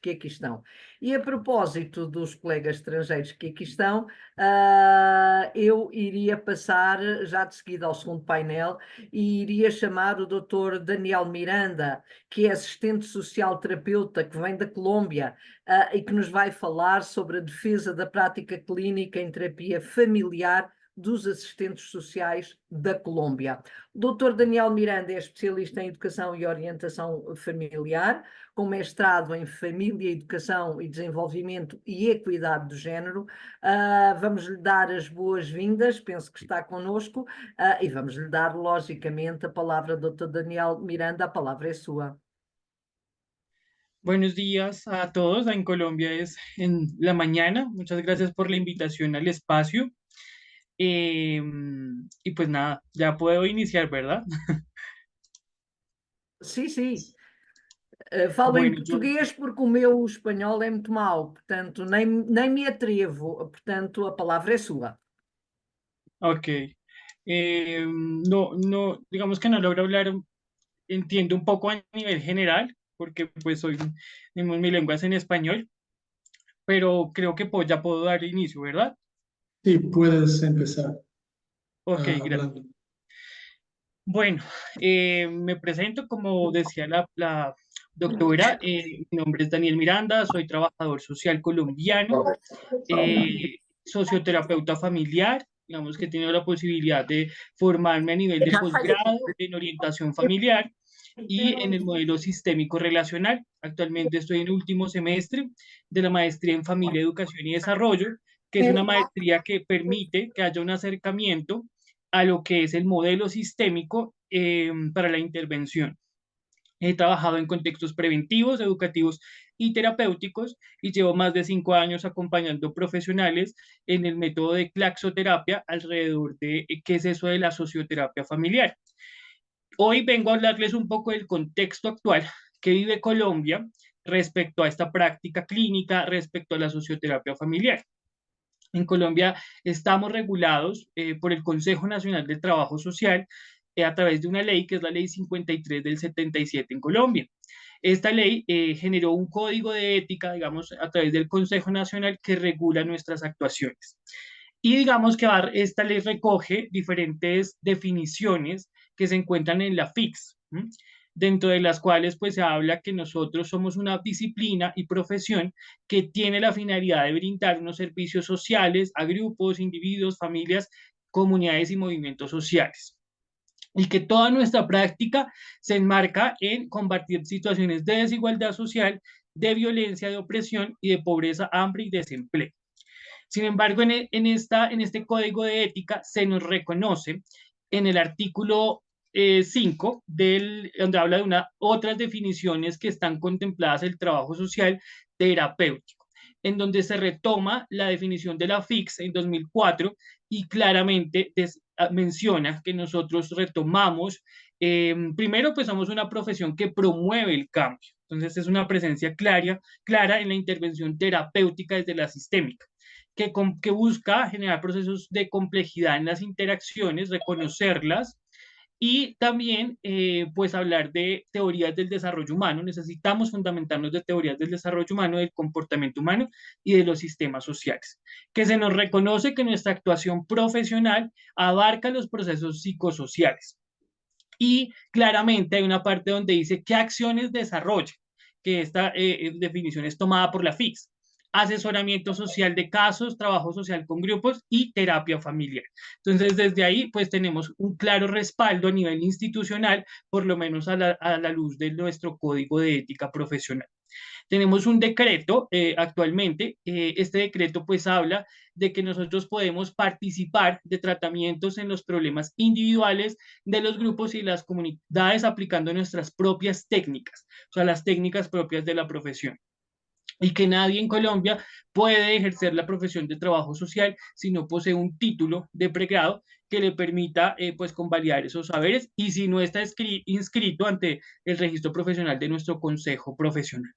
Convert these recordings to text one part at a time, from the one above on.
que aqui estão. E a propósito dos colegas estrangeiros que aqui estão, eu iria passar já de seguida ao segundo painel e iria chamar o Dr. Daniel Miranda, que é assistente social terapeuta que vem da Colômbia, e que nos vai falar sobre a defesa da prática clínica em terapia familiar dos assistentes sociais da Colômbia. O Dr. Daniel Miranda é especialista em educação e orientação familiar, com mestrado em Família, Educação e Desenvolvimento e Equidade do Género. Vamos-lhe dar as boas-vindas, penso que está connosco, e vamos-lhe dar, logicamente, a palavra ao Dr. Daniel Miranda. A palavra é sua. Buenos días a todos. En Colombia es en la mañana. Muchas gracias por la invitación al espacio. Eh, y pues nada, ya puedo iniciar, ¿verdad? Sim, sim. Falo em Bueno, português porque o meu espanhol é muito mau, portanto, nem me atrevo. Portanto, a palavra é sua. ok. No, digamos que no logro hablar, entiendo un poco a nivel general, porque pues mi lengua es en español, pero creo que ya puedo dar inicio, ¿verdad? Sí, puedes empezar Ok, gracias. hablando. Bueno, me presento, como decía la doctora, mi nombre es Daniel Miranda, soy trabajador social colombiano, socio-terapeuta familiar, digamos que he tenido la posibilidad de formarme a nivel de posgrado en orientación familiar y en el modelo sistémico relacional. Actualmente estoy en el último semestre de la maestría en familia, educación y desarrollo, que es una maestría que permite que haya un acercamiento a lo que es el modelo sistémico para la intervención. He trabajado en contextos preventivos, educativos y terapéuticos y llevo más de 5 años acompañando profesionales en el método de claxoterapia alrededor de qué es eso de la socioterapia familiar. Hoy vengo a hablarles un poco del contexto actual que vive Colombia respecto a esta práctica clínica, respecto a la socioterapia familiar. En Colombia estamos regulados por el Consejo Nacional del Trabajo Social a través de una ley que es la Ley 53 del 77 en Colombia. Esta ley generó un código de ética, digamos, a través del Consejo Nacional que regula nuestras actuaciones. Y digamos que esta ley recoge diferentes definiciones que se encuentran en la FICS, ¿m? Dentro de las cuales pues se habla que nosotros somos una disciplina y profesión que tiene la finalidad de brindar unos servicios sociales a grupos, individuos, familias, comunidades y movimientos sociales. Y que toda nuestra práctica se enmarca en combatir situaciones de desigualdad social, de violencia, de opresión y de pobreza, hambre y desempleo. Sin embargo, en este código de ética se nos reconoce en el artículo 5, donde habla de otras definiciones que están contempladas el trabajo social terapéutico, en donde se retoma la definición de la FICS en 2004 y claramente menciona que nosotros retomamos, primero pues somos una profesión que promueve el cambio, entonces es una presencia clara en la intervención terapéutica desde la sistémica que busca generar procesos de complejidad en las interacciones, reconocerlas y también pues hablar de teorías del desarrollo humano. Necesitamos fundamentarnos de teorías del desarrollo humano, del comportamiento humano y de los sistemas sociales. Que se nos reconoce que nuestra actuación profesional abarca los procesos psicosociales. Y claramente hay una parte donde dice qué acciones desarrolla, que esta definición es tomada por la FICS: asesoramiento social de casos, trabajo social con grupos y terapia familiar. Entonces, desde ahí, pues tenemos un claro respaldo a nivel institucional, por lo menos a la luz de nuestro código de ética profesional. Tenemos un decreto actualmente, este decreto pues habla de que nosotros podemos participar de tratamientos en los problemas individuales de los grupos y las comunidades aplicando nuestras propias técnicas, o sea, las técnicas propias de la profesión. Y que nadie en Colombia puede ejercer la profesión de trabajo social si no posee un título de pregrado que le permita pues convalidar esos saberes y si no está inscrito ante el registro profesional de nuestro consejo profesional.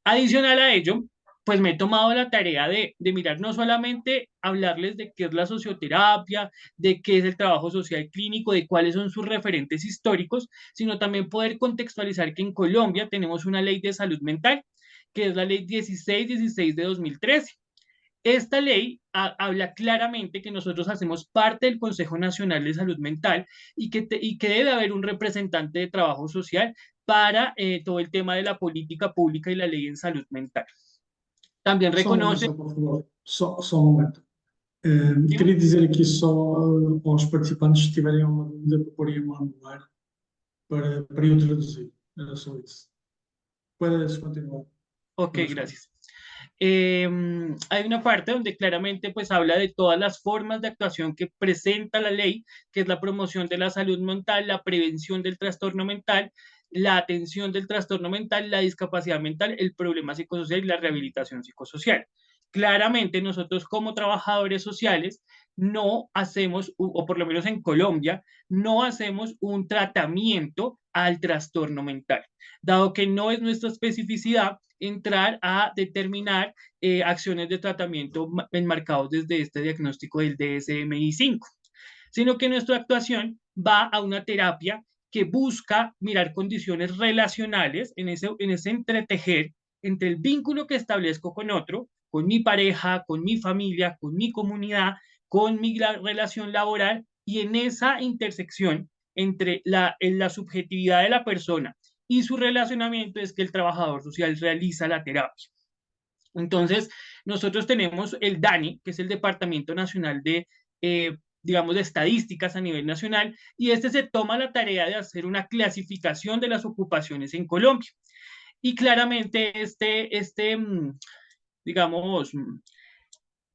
Adicional a ello, pues me he tomado la tarea de mirar no solamente hablarles de qué es la socioterapia, de qué es el trabajo social clínico, de cuáles son sus referentes históricos, sino también poder contextualizar que en Colombia tenemos una ley de salud mental que es la ley 1616 de 2013. Esta ley habla claramente que nosotros hacemos parte del Consejo Nacional de Salud Mental y que debe haber un representante de trabajo social para todo el tema de la política pública y la lei en salud mental. También Só um reconoce... momento, por favor. Só um momento. Queria dizer aqui só aos participantes, se tiverem uma dúvida, que porem a mão no ar para eu traduzir. Era só isso. Puedes continuar. Ok, gracias. Hay una parte donde claramente pues habla de todas las formas de actuación que presenta la ley, que es la promoción de la salud mental, la prevención del trastorno mental, la atención del trastorno mental, la discapacidad mental, el problema psicosocial y la rehabilitación psicosocial. Claramente nosotros como trabajadores sociales no hacemos, o por lo menos en Colombia, no hacemos un tratamiento al trastorno mental, dado que no es nuestra especificidad entrar a determinar acciones de tratamiento enmarcados desde este diagnóstico del DSM-5, sino que nuestra actuación va a una terapia que busca mirar condiciones relacionales en ese entretejer entre el vínculo que establezco con otro, con mi pareja, con mi familia, con mi comunidad, con mi relación laboral, y en esa intersección entre la subjetividad de la persona y su relacionamiento es que el trabajador social realiza la terapia. Entonces, nosotros tenemos el DANI, que es el Departamento Nacional de, digamos, de Estadísticas a nivel nacional, y este se toma la tarea de hacer una clasificación de las ocupaciones en Colombia. Y claramente digamos,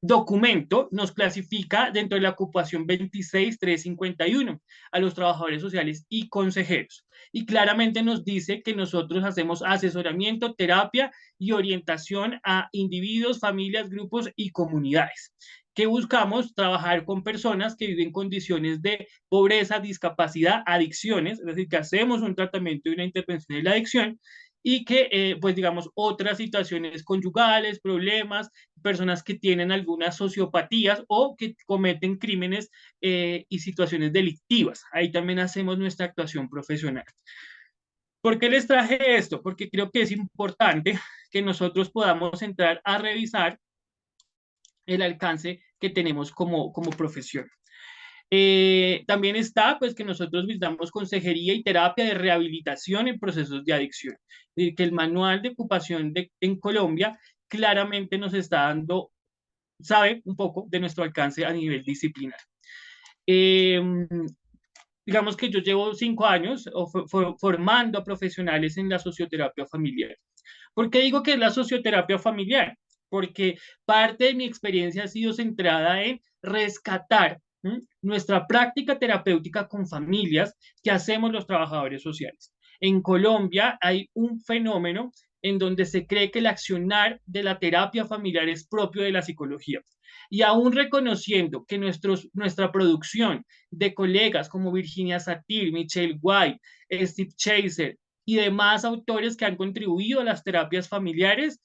documento nos clasifica dentro de la ocupación 26351 a los trabajadores sociales y consejeros. Y claramente nos dice que nosotros hacemos asesoramiento, terapia y orientación a individuos, familias, grupos y comunidades, que buscamos trabajar con personas que viven condiciones de pobreza, discapacidad, adicciones, es decir, que hacemos un tratamiento y una intervención de la adicción, y que, pues digamos, otras situaciones conyugales, problemas, personas que tienen algunas sociopatías o que cometen crímenes y situaciones delictivas. Ahí también hacemos nuestra actuación profesional. ¿Por qué les traje esto? Porque creo que es importante que nosotros podamos entrar a revisar el alcance que tenemos como profesión. También está, pues, que nosotros brindamos consejería y terapia de rehabilitación en procesos de adicción. Que el manual de ocupación en Colombia claramente nos está dando, sabe un poco de nuestro alcance a nivel disciplinar. Digamos que yo llevo 5 años formando a profesionales en la socioterapia familiar. ¿Por qué digo que es la socioterapia familiar? Porque parte de mi experiencia ha sido centrada en rescatar nuestra práctica terapéutica con familias que hacemos los trabajadores sociales. En Colombia hay un fenómeno en donde se cree que el accionar de la terapia familiar es propio de la psicología. Y aún reconociendo que nuestra producción de colegas como Virginia Satir, Michelle White, Steve Chaser y demás autores que han contribuido a las terapias familiares,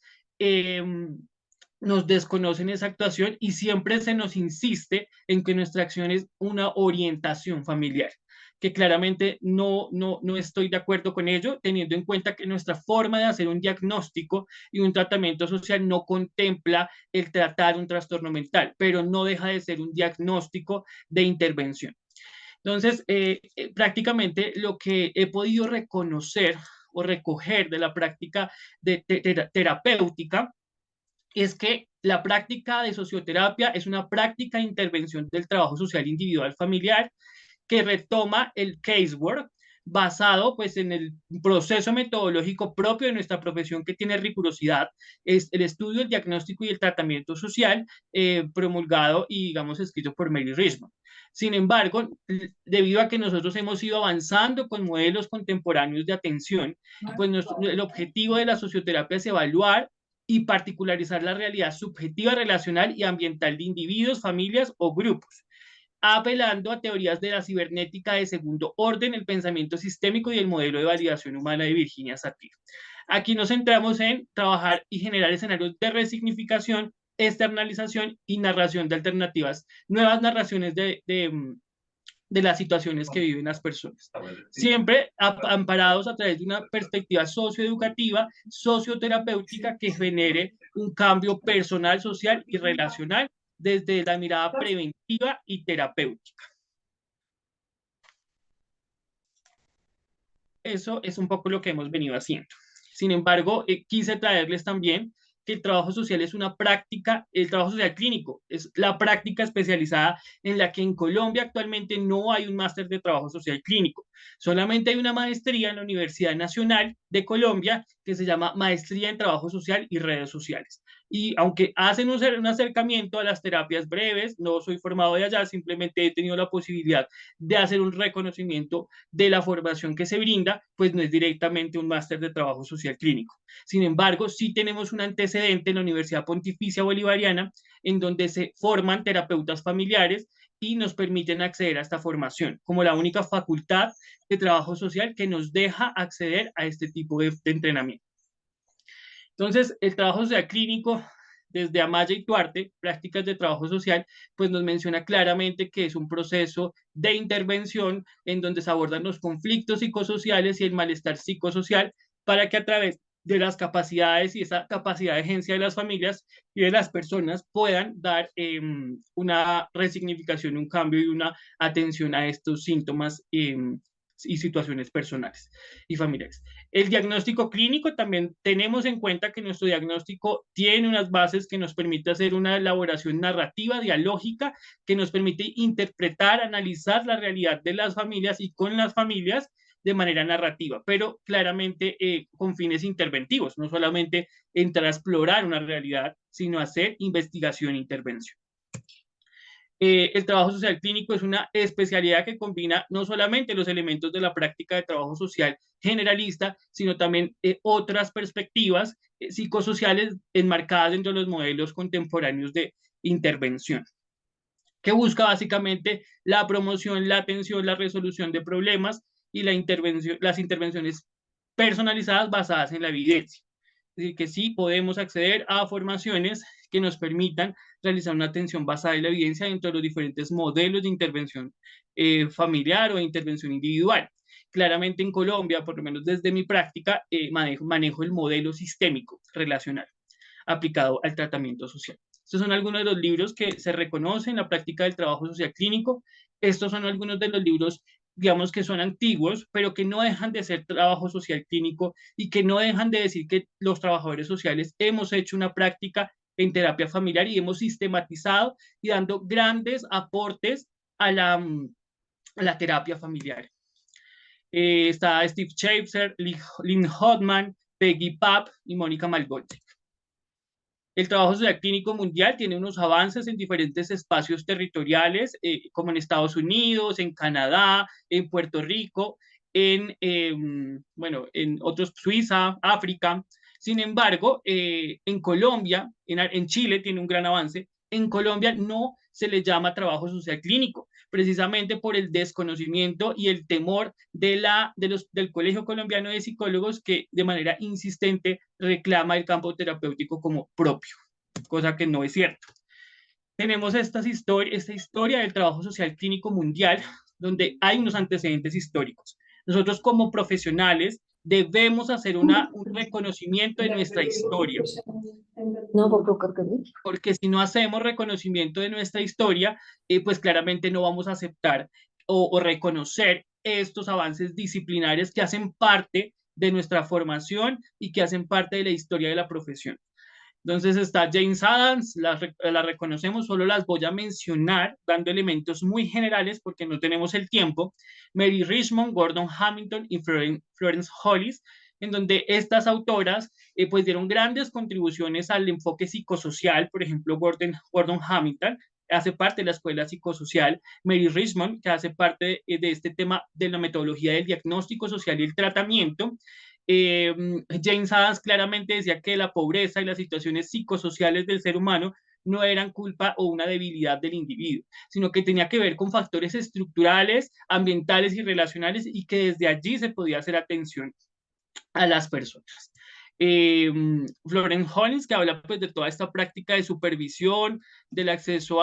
nos desconocen esa actuación y siempre se nos insiste en que nuestra acción es una orientación familiar, que claramente no estoy de acuerdo con ello, teniendo en cuenta que nuestra forma de hacer un diagnóstico y un tratamiento social no contempla el tratar un trastorno mental, pero no deja de ser un diagnóstico de intervención. Entonces, prácticamente lo que he podido reconocer o recoger de la práctica terapéutica es que la práctica de socioterapia es una práctica de intervención del trabajo social individual familiar que retoma el casework basado pues en el proceso metodológico propio de nuestra profesión que tiene rigurosidad, es el estudio, el diagnóstico y el tratamiento social promulgado y digamos escrito por Mary Richmond. Sin embargo, debido a que nosotros hemos ido avanzando con modelos contemporáneos de atención, pues el objetivo de la socioterapia es evaluar y particularizar la realidad subjetiva, relacional y ambiental de individuos, familias o grupos, apelando a teorías de la cibernética de segundo orden, el pensamiento sistémico y el modelo de validación humana de Virginia Satir. Aquí nos centramos en trabajar y generar escenarios de resignificación, externalización y narración de alternativas, nuevas narraciones de de las situaciones que viven las personas. Siempre amparados a través de una perspectiva socioeducativa, socioterapéutica que genere un cambio personal, social y relacional desde la mirada preventiva y terapéutica. Eso es un poco lo que hemos venido haciendo. Sin embargo, quise traerles también que el trabajo social es una práctica, el trabajo social clínico es la práctica especializada en la que en Colombia actualmente no hay un máster de trabajo social clínico, solamente hay una maestría en la Universidad Nacional de Colombia que se llama Maestría en Trabajo Social y Redes Sociales. Y aunque hacen un acercamiento a las terapias breves, no soy formado de allá, simplemente he tenido la posibilidad de hacer un reconocimiento de la formación que se brinda, pues no es directamente un máster de trabajo social clínico. Sin embargo, sí tenemos un antecedente en la Universidad Pontificia Bolivariana en donde se forman terapeutas familiares y nos permiten acceder a esta formación como la única facultad de trabajo social que nos deja acceder a este tipo de entrenamiento. Entonces, el trabajo social clínico, desde Amaya y Duarte, prácticas de trabajo social, pues nos menciona claramente que es un proceso de intervención en donde se abordan los conflictos psicosociales y el malestar psicosocial para que a través de las capacidades y esa capacidad de agencia de las familias y de las personas puedan dar una resignificación, un cambio y una atención a estos síntomas y situaciones personales y familiares. El diagnóstico clínico también tenemos en cuenta que nuestro diagnóstico tiene unas bases que nos permite hacer una elaboración narrativa, dialógica, que nos permite interpretar, analizar la realidad de las familias y con las familias de manera narrativa, pero claramente con fines interventivos, no solamente entrar a explorar una realidad, sino hacer investigación e intervención. El trabajo social clínico es una especialidad que combina no solamente los elementos de la práctica de trabajo social generalista, sino también otras perspectivas psicosociales enmarcadas dentro de los modelos contemporáneos de intervención, que busca básicamente la promoción, la atención, la resolución de problemas y las intervenciones personalizadas basadas en la evidencia. Es decir, que sí podemos acceder a formaciones que nos permitan realizar una atención basada en la evidencia dentro de los diferentes modelos de intervención familiar o de intervención individual. Claramente en Colombia, por lo menos desde mi práctica, manejo el modelo sistémico relacional aplicado al tratamiento social. Estos son algunos de los libros que se reconocen en la práctica del trabajo social clínico. Estos son algunos de los libros, digamos, que son antiguos, pero que no dejan de ser trabajo social clínico y que no dejan de decir que los trabajadores sociales hemos hecho una práctica en terapia familiar y hemos sistematizado y dando grandes aportes a la terapia familiar. Está Steve Schaeffer, Lynn Hodman, Peggy Papp y Mónica Malgolczyk. El trabajo social clínico mundial tiene unos avances en diferentes espacios territoriales, como en Estados Unidos, en Canadá, en Puerto Rico, bueno, en otros, Suiza, África. Sin embargo, en Colombia, en Chile tiene un gran avance. En Colombia no se le llama trabajo social clínico, precisamente por el desconocimiento y el temor del Colegio Colombiano de Psicólogos, que de manera insistente reclama el campo terapéutico como propio, cosa que no es cierto. Tenemos esta historia del trabajo social clínico mundial, donde hay unos antecedentes históricos. Nosotros como profesionales debemos hacer un reconocimiento de nuestra historia. Porque si no hacemos reconocimiento de nuestra historia, pues claramente no vamos a aceptar o reconocer estos avances disciplinarios que hacen parte de nuestra formación y que hacen parte de la historia de la profesión. Entonces está James Adams, la reconocemos, solo las voy a mencionar dando elementos muy generales porque no tenemos el tiempo. Mary Richmond, Gordon Hamilton y Florence Hollis, en donde estas autoras pues dieron grandes contribuciones al enfoque psicosocial. Por ejemplo, Gordon Hamilton hace parte de la escuela psicosocial, Mary Richmond, que hace parte de este tema de la metodología del diagnóstico social y el tratamiento. James Adams claramente decía que la pobreza y las situaciones psicosociales del ser humano no eran culpa o una debilidad del individuo, sino que tenía que ver con factores estructurales, ambientales y relacionales, y que desde allí se podía hacer atención a las personas. Florence Hollins, que habla pues de toda esta práctica de supervisión, del acceso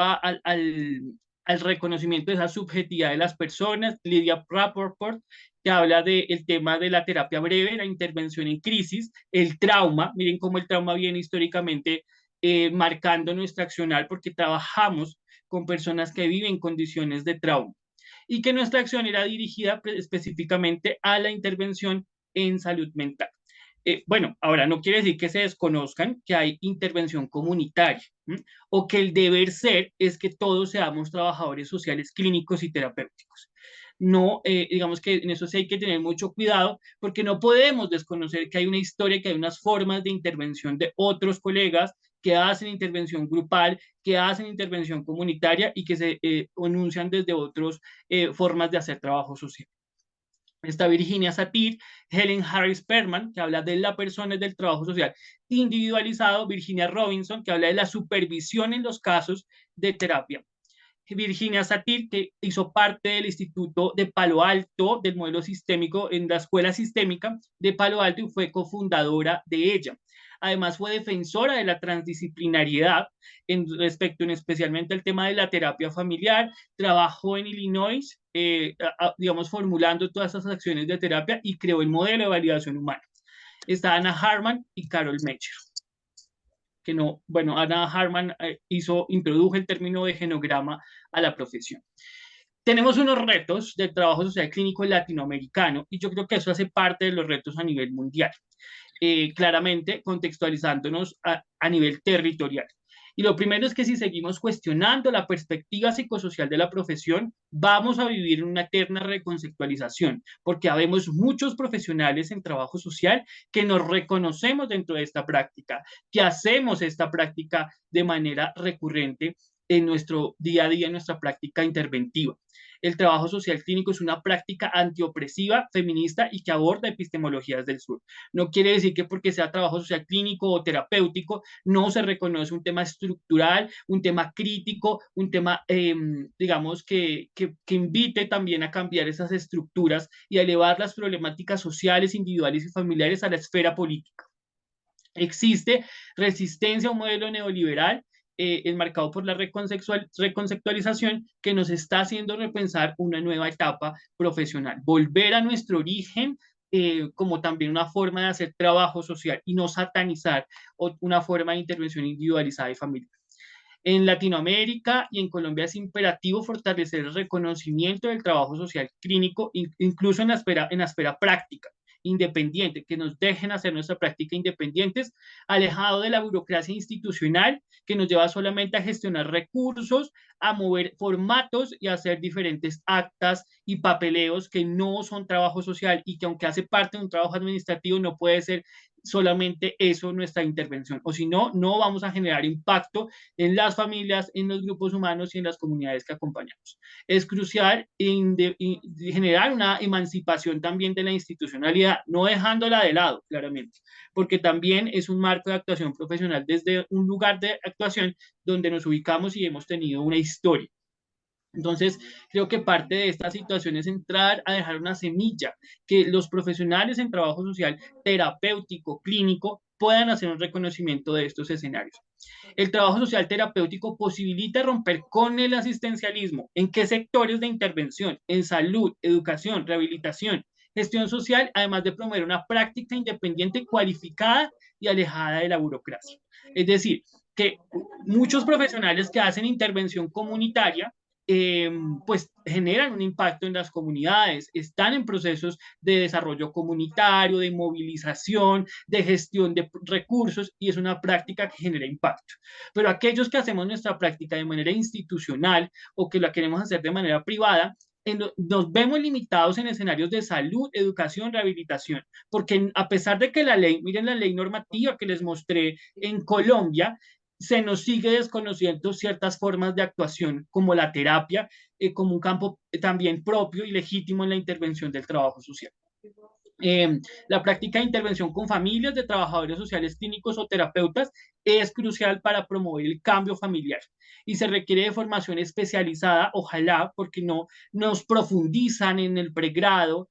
al reconocimiento de esa subjetividad de las personas. Lydia Rappaport, que habla del tema de la terapia breve, la intervención en crisis, el trauma. Miren cómo el trauma viene históricamente marcando nuestra accionar, porque trabajamos con personas que viven condiciones de trauma, y que nuestra acción era dirigida específicamente a la intervención en salud mental. Bueno, ahora no quiere decir que se desconozcan que hay intervención comunitaria, ¿m? O que el deber ser es que todos seamos trabajadores sociales clínicos y terapéuticos. No, digamos que en eso sí hay que tener mucho cuidado, porque no podemos desconocer que hay una historia, que hay unas formas de intervención de otros colegas que hacen intervención grupal, que hacen intervención comunitaria y que se enuncian desde otras formas de hacer trabajo social. Está Virginia Satir, Helen Harris Perman, que habla de la persona y del trabajo social individualizado, Virginia Robinson, que habla de la supervisión en los casos de terapia. Virginia Satir, que hizo parte del Instituto de Palo Alto, del modelo sistémico en la Escuela Sistémica de Palo Alto, y fue cofundadora de ella. Además, fue defensora de la transdisciplinariedad respecto especialmente al tema de la terapia familiar. Trabajó en Illinois, digamos, formulando todas esas acciones de terapia, y creó el modelo de validación humana. Está Anna Harman y Carol Mecher. Que no, bueno, Anna Harman introdujo el término de genograma a la profesión. Tenemos unos retos del trabajo social clínico latinoamericano, y yo creo que eso hace parte de los retos a nivel mundial, claramente contextualizándonos a nivel territorial. Y lo primero es que si seguimos cuestionando la perspectiva psicosocial de la profesión, vamos a vivir una eterna reconceptualización, porque habemos muchos profesionales en trabajo social que nos reconocemos dentro de esta práctica, que hacemos esta práctica de manera recurrente en nuestro día a día, en nuestra práctica interventiva. El trabajo social clínico es una práctica antiopresiva, feminista y que aborda epistemologías del sur. No quiere decir que porque sea trabajo social clínico o terapéutico no se reconoce un tema estructural, un tema crítico, un tema, digamos, que invite también a cambiar esas estructuras y a elevar las problemáticas sociales, individuales y familiares a la esfera política. Existe resistencia a un modelo neoliberal enmarcado por la reconceptualización, que nos está haciendo repensar una nueva etapa profesional, volver a nuestro origen como también una forma de hacer trabajo social y no satanizar una forma de intervención individualizada y familiar. En Latinoamérica y en Colombia es imperativo fortalecer el reconocimiento del trabajo social clínico, incluso en la esfera práctica, independiente, que nos dejen hacer nuestra práctica independientes, alejado de la burocracia institucional que nos lleva solamente a gestionar recursos, a mover formatos y a hacer diferentes actas y papeleos que no son trabajo social, y que aunque hace parte de un trabajo administrativo no puede ser solamente eso nuestra intervención, o si no, no vamos a generar impacto en las familias, en los grupos humanos y en las comunidades que acompañamos. Es crucial generar una emancipación también de la institucionalidad, no dejándola de lado, claramente, porque también es un marco de actuación profesional desde un lugar de actuación donde nos ubicamos y hemos tenido una historia. Entonces, creo que parte de esta situación es entrar a dejar una semilla, que los profesionales en trabajo social, terapéutico, clínico, puedan hacer un reconocimiento de estos escenarios. El trabajo social terapéutico posibilita romper con el asistencialismo. ¿En qué sectores de intervención? En salud, educación, rehabilitación, gestión social, además de promover una práctica independiente, cualificada y alejada de la burocracia. Es decir, que muchos profesionales que hacen intervención comunitaria pues generan un impacto en las comunidades, están en procesos de desarrollo comunitario, de movilización, de gestión de recursos, y es una práctica que genera impacto. Pero aquellos que hacemos nuestra práctica de manera institucional o que la queremos hacer de manera privada, nos vemos limitados en escenarios de salud, educación, rehabilitación, porque a pesar de que la ley, miren la ley normativa que les mostré en Colombia, se nos sigue desconociendo ciertas formas de actuación, como la terapia, como un campo también propio y legítimo en la intervención del trabajo social. La práctica de intervención con familias de trabajadores sociales clínicos o terapeutas es crucial para promover el cambio familiar y se requiere de formación especializada, ojalá, porque no nos profundizan en el pregrado,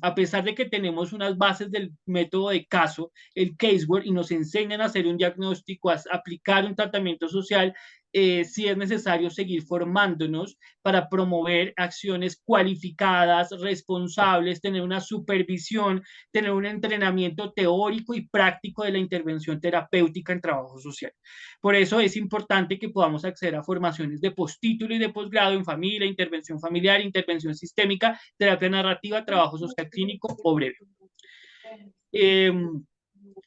a pesar de que tenemos unas bases del método de caso, el casework, y nos enseñan a hacer un diagnóstico, a aplicar un tratamiento social, sí es necesario seguir formándonos para promover acciones cualificadas, responsables, tener una supervisión, tener un entrenamiento teórico y práctico de la intervención terapéutica en trabajo social. Por eso es importante que podamos acceder a formaciones de postítulo y de posgrado en familia, intervención familiar, intervención sistémica, terapia narrativa, trabajo social clínico o breve.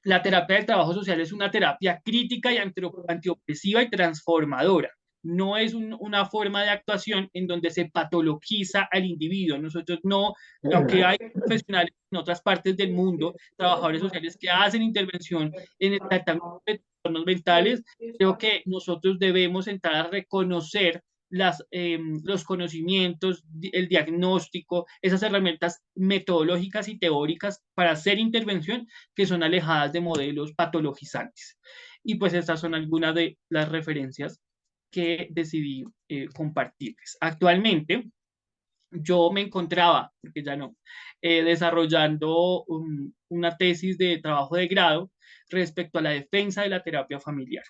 La terapia del trabajo social es una terapia crítica y antiopresiva y transformadora. No es una forma de actuación en donde se patologiza al individuo. Nosotros no, aunque hay profesionales en otras partes del mundo, trabajadores sociales que hacen intervención en el tratamiento de trastornos mentales, creo que nosotros debemos entrar a reconocer los conocimientos, el diagnóstico, esas herramientas metodológicas y teóricas para hacer intervención que son alejadas de modelos patologizantes. Y pues estas son algunas de las referencias que decidí compartirles. Actualmente yo me encontraba, porque ya no, desarrollando una tesis de trabajo de grado respecto a la defensa de la terapia familiar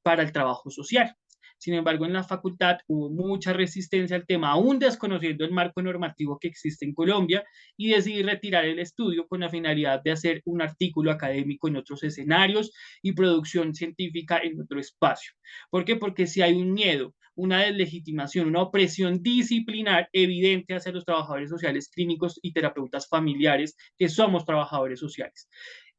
para el trabajo social. Sin embargo, en la facultad hubo mucha resistencia al tema, aún desconociendo el marco normativo que existe en Colombia, y decidí retirar el estudio con la finalidad de hacer un artículo académico en otros escenarios y producción científica en otro espacio. ¿Por qué? Porque si hay un miedo, una deslegitimación, una opresión disciplinar evidente hacia los trabajadores sociales clínicos y terapeutas familiares que somos trabajadores sociales.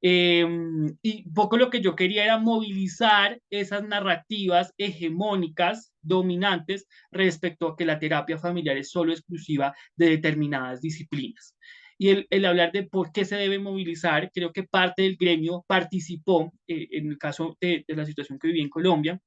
Y un poco lo que yo quería era movilizar esas narrativas hegemónicas, dominantes, respecto a que la terapia familiar es solo exclusiva de determinadas disciplinas. Y el hablar de por qué se debe movilizar, creo que parte del gremio participó, en el caso de la situación que viví en Colombia,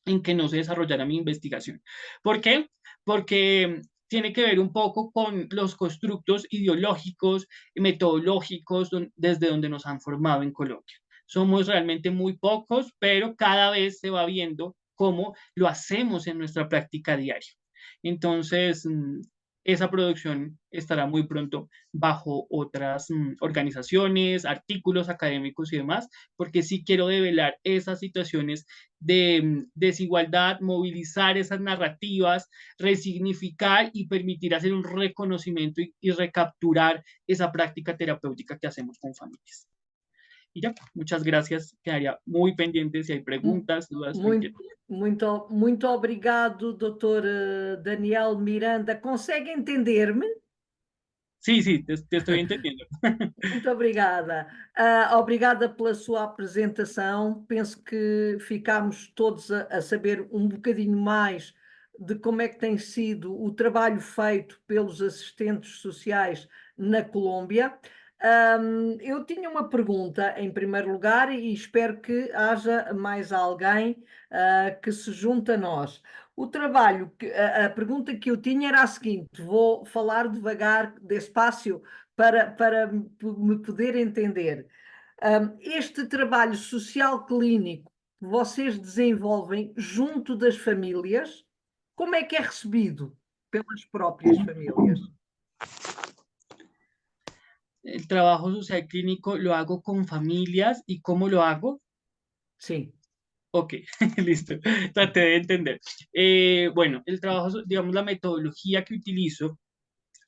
en que no se desarrollara mi investigación. ¿Por qué? Porque tiene que ver un poco con los constructos ideológicos, metodológicos, desde donde nos han formado en Colombia. Somos realmente muy pocos, pero cada vez se va viendo cómo lo hacemos en nuestra práctica diaria. Entonces, esa producción estará muy pronto bajo otras organizaciones, artículos académicos y demás, porque sí quiero develar esas situaciones de desigualdad, movilizar esas narrativas, resignificar y permitir hacer un reconocimiento y recapturar esa práctica terapéutica que hacemos con familias. Y ya, muchas gracias. Quedaría muy pendiente si hay preguntas, dudas. Muito obrigado, doutor Daniel Miranda. Consegue entender-me? Sí, te estoy entendiendo. Muito obrigada. Obrigada pela sua apresentação. Penso que ficámos todos a saber um bocadinho mais de como é que tem sido o trabalho feito pelos assistentes sociais na Colômbia. Eu tinha uma pergunta em primeiro lugar e espero que haja mais alguém que se junte a nós. O trabalho, a pergunta que eu tinha era a seguinte: vou falar devagar, despacio, para me poder entender. Este trabalho social clínico que vocês desenvolvem junto das famílias, como é que é recebido pelas próprias famílias? El trabajo social clínico lo hago con familias. ¿Y cómo lo hago? Sí. Ok, listo, traté de entender. Bueno, el trabajo, digamos, la metodología que utilizo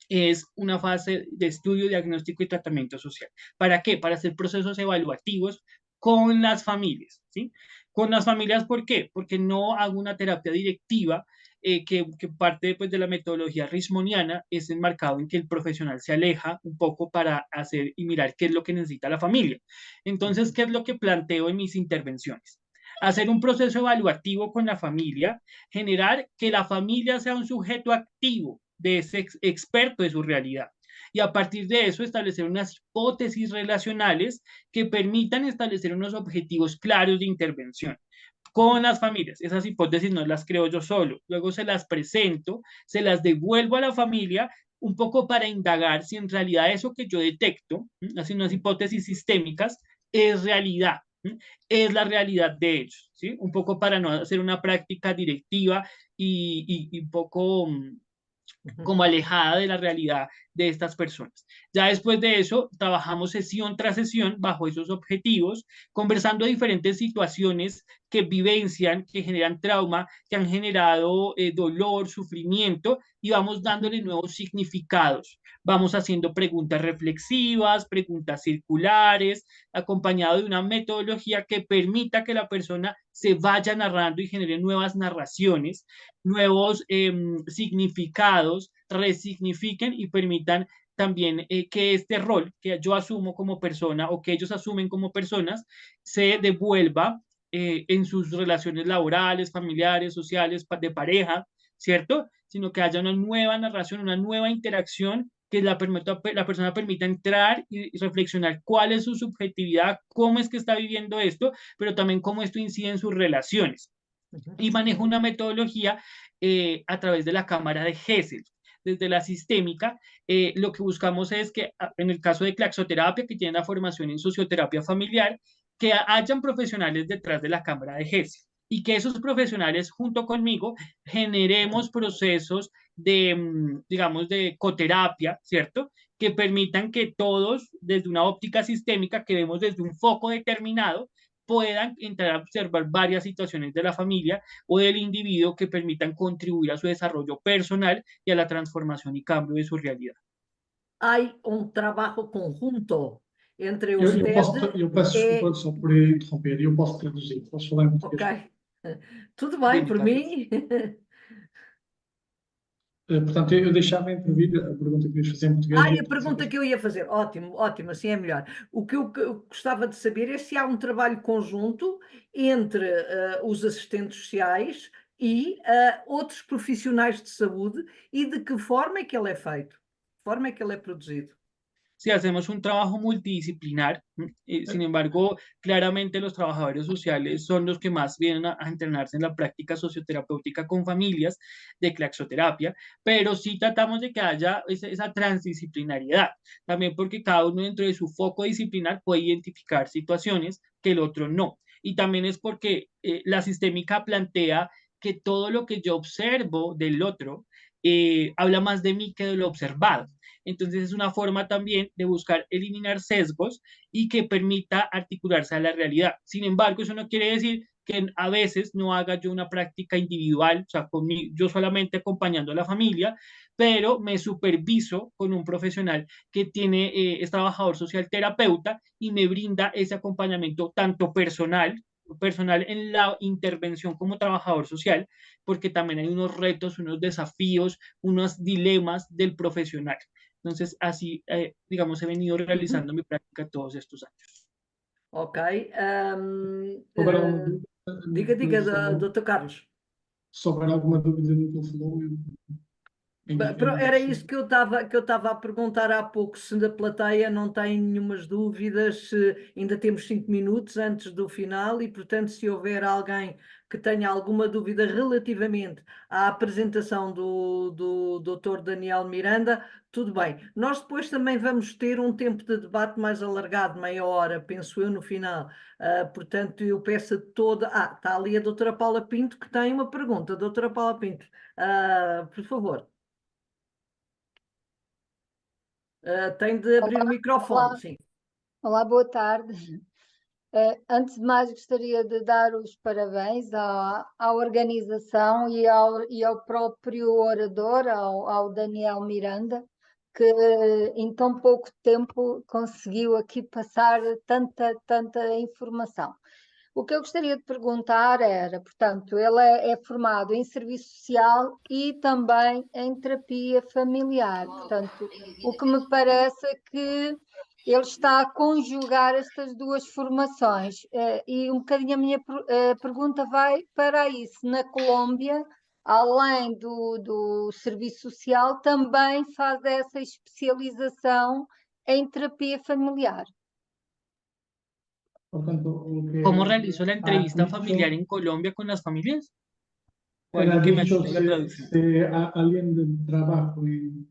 es una fase de estudio, diagnóstico y tratamiento social. ¿Para qué? Para hacer procesos evaluativos con las familias, ¿sí? Con las familias, ¿por qué? Porque no hago una terapia directiva, que parte pues, de la metodología rismoniana es enmarcado en que el profesional se aleja un poco para hacer y mirar qué es lo que necesita la familia. Entonces, ¿qué es lo que planteo en mis intervenciones? Hacer un proceso evaluativo con la familia, generar que la familia sea un sujeto activo de ese experto de su realidad. Y a partir de eso establecer unas hipótesis relacionales que permitan establecer unos objetivos claros de intervención con las familias. Esas hipótesis no las creo yo solo, luego se las presento, se las devuelvo a la familia un poco para indagar si en realidad eso que yo detecto, así unas hipótesis sistémicas, es realidad. ¿sí? Es la realidad de ellos, ¿sí? Un poco para no hacer una práctica directiva y un poco como alejada de la realidad de estas personas. Ya después de eso, trabajamos sesión tras sesión bajo esos objetivos, conversando de diferentes situaciones que vivencian, que generan trauma, que han generado dolor, sufrimiento, y vamos dándole nuevos significados. Vamos haciendo preguntas reflexivas, preguntas circulares, acompañado de una metodología que permita que la persona se vaya narrando y genere nuevas narraciones, nuevos significados, resignifiquen y permitan también que este rol que yo asumo como persona o que ellos asumen como personas se devuelva en sus relaciones laborales, familiares, sociales, de pareja, ¿cierto? Sino que haya una nueva narración, una nueva interacción que la persona permita entrar y reflexionar cuál es su subjetividad, cómo es que está viviendo esto, pero también cómo esto incide en sus relaciones. Y manejo una metodología a través de la cámara de Gesell. Desde la sistémica, lo que buscamos es que en el caso de claxoterapia, que tiene la formación en socioterapia familiar, que hayan profesionales detrás de la cámara de Gesell y que esos profesionales junto conmigo generemos procesos de, digamos, de coterapia, ¿cierto? Que permitan que todos, desde una óptica sistémica que vemos desde un foco determinado, puedan entrar a observar varias situaciones de la familia o del individuo que permitan contribuir a su desarrollo personal y a la transformación y cambio de su realidad. Hay um trabalho conjunto entre Eu ustedes. peço desculpa só por interromper, eu posso traduzir, posso falar em português? Ok. Tudo bem, Dime, por Carlos. mim. Portanto, eu deixava em vir a pergunta que ias fazer em português. E a pergunta que eu ia fazer, ótimo, ótimo, assim é melhor. O que eu gostava de saber é se há um trabalho conjunto entre os assistentes sociais e outros profissionais de saúde e de que forma é que ele é feito, de que forma é que ele é produzido. Si hacemos un trabajo multidisciplinar, sin embargo, claramente los trabajadores sociales son los que más vienen a entrenarse en la práctica socioterapéutica con familias de claxoterapia, pero sí tratamos de que haya esa transdisciplinariedad, también porque cada uno dentro de su foco disciplinar puede identificar situaciones que el otro no. Y también es porque la sistémica plantea que todo lo que yo observo del otro habla más de mí que de lo observado. Entonces es una forma también de buscar eliminar sesgos y que permita articularse a la realidad. Sin embargo, eso no quiere decir que a veces no haga yo una práctica individual, o sea, yo solamente acompañando a la familia, pero me superviso con un profesional que es trabajador social terapeuta y me brinda ese acompañamiento tanto personal en la intervención como trabajador social, porque también hay unos retos, unos desafíos, unos dilemas del profesional. Entonces, así, digamos, he venido realizando mi práctica todos estos años. Ok. Houver alguma dúvida? Diga, Dr. Carlos. Se houver alguma dúvida no que ele falou, Era isso que eu estava a perguntar há pouco, se na plateia não tem nenhumas dúvidas, se ainda temos 5 minutos antes do final e, portanto, se houver alguém que tenha alguma dúvida relativamente à apresentação do Dr. Daniel Miranda, tudo bem. Nós depois também vamos ter um tempo de debate mais alargado, meia hora, penso eu, no final. Portanto, eu peço a toda... está ali a doutora Paula Pinto que tem uma pergunta. Doutora Paula Pinto, por favor. Tem de abrir o microfone, olá. sim. Olá, boa tarde. Antes de mais, gostaria de dar os parabéns à organização e ao próprio orador, ao Daniel Miranda, que em tão pouco tempo conseguiu aqui passar tanta informação. O que eu gostaria de perguntar era, portanto, ele é formado em serviço social e também em terapia familiar. Portanto, o que me parece é que ele está a conjugar estas duas formações. E um bocadinho a minha pergunta vai para isso. Na Colômbia, além do serviço social, também faz essa especialização em terapia familiar. ¿Cómo realizó la entrevista familiar en Colombia con las familias? ¿O algo que me ayude a la traducción? Si alguien de trabajo en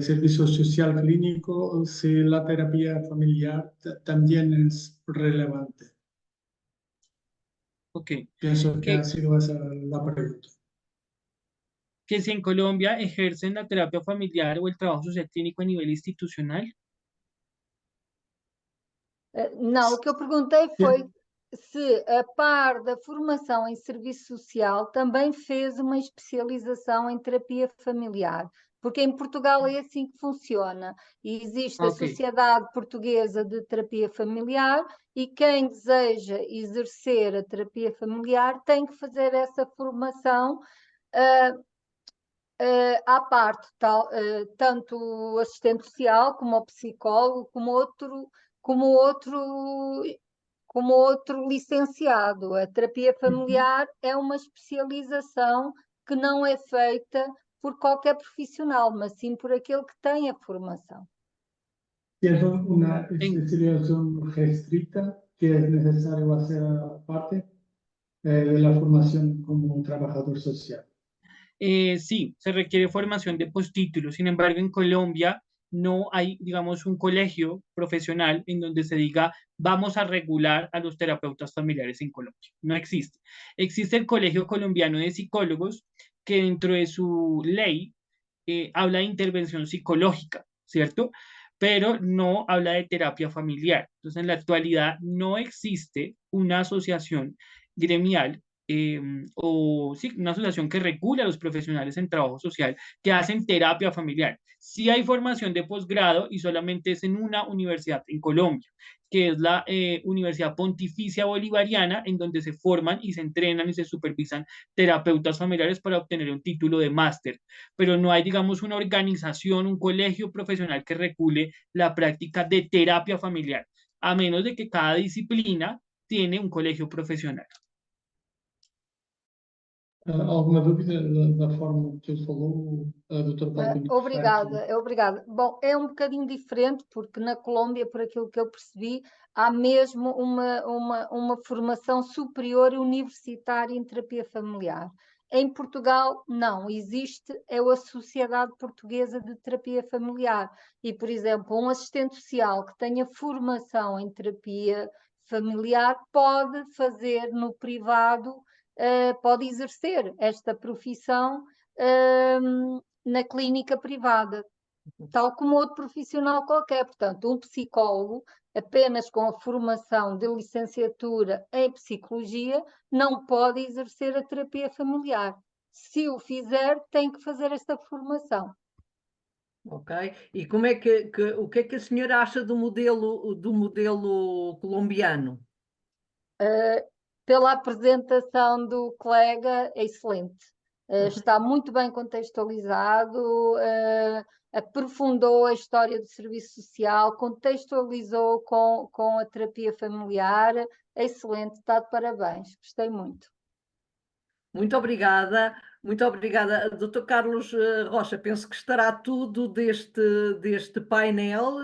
servicio social clínico, si la terapia familiar también es relevante. Ok. Pienso que ha Que, sido esa la pregunta. que si en Colombia ejercen la terapia familiar o el trabajo social clínico a nivel institucional. Não, o que eu perguntei Sim. foi se, a par da formação em serviço social, também fez uma especialização em terapia familiar, porque em Portugal é assim que funciona. E existe a Ok. Sociedade Portuguesa de Terapia Familiar e quem deseja exercer a terapia familiar tem que fazer essa formação à parte, tanto o assistente social como o psicólogo, como outro, como outro licenciado. A terapia familiar é uma especialização que não é feita por qualquer profissional, mas sim por aquele que tem a formação. Siendo una En- especialización restricta que es necesario hacer parte de la formación como trabajador social. Sí, se requiere formación de postítulo. Sin embargo, en Colombia no hay, digamos, un colegio profesional en donde se diga vamos a regular a los terapeutas familiares en Colombia. No existe. Existe el Colegio Colombiano de Psicólogos que dentro de su ley habla de intervención psicológica, ¿cierto? Pero no habla de terapia familiar. Entonces, en la actualidad no existe una asociación gremial eh, o sí, una asociación que regula a los profesionales en trabajo social que hacen terapia familiar. Sí hay formación de posgrado y solamente es en una universidad en Colombia, que es la Universidad Pontificia Bolivariana, en donde se forman y se entrenan y se supervisan terapeutas familiares para obtener un título de máster, pero no hay, digamos, una organización, un colegio profesional que regule la práctica de terapia familiar, a menos de que cada disciplina tiene un colegio profesional. Alguma dúvida da forma que ele falou, a doutora Paulina? Obrigada. Bom, é um bocadinho diferente, porque na Colômbia, por aquilo que eu percebi, há mesmo uma formação superior universitária em terapia familiar. Em Portugal, não. Existe a Sociedade Portuguesa de Terapia Familiar. E, por exemplo, um assistente social que tenha formação em terapia familiar pode fazer no privado, pode exercer esta profissão na clínica privada, tal como outro profissional qualquer. Portanto, um psicólogo, apenas com a formação de licenciatura em psicologia, não pode exercer a terapia familiar. Se o fizer, tem que fazer esta formação. Ok. E como é o que é que a senhora acha do modelo colombiano? Pela apresentação do colega, é excelente. Está muito bem contextualizado, aprofundou a história do serviço social, contextualizou com a terapia familiar. É excelente, está de parabéns. Gostei muito. Muito obrigada, Dr. Carlos Rocha. Penso que estará tudo deste painel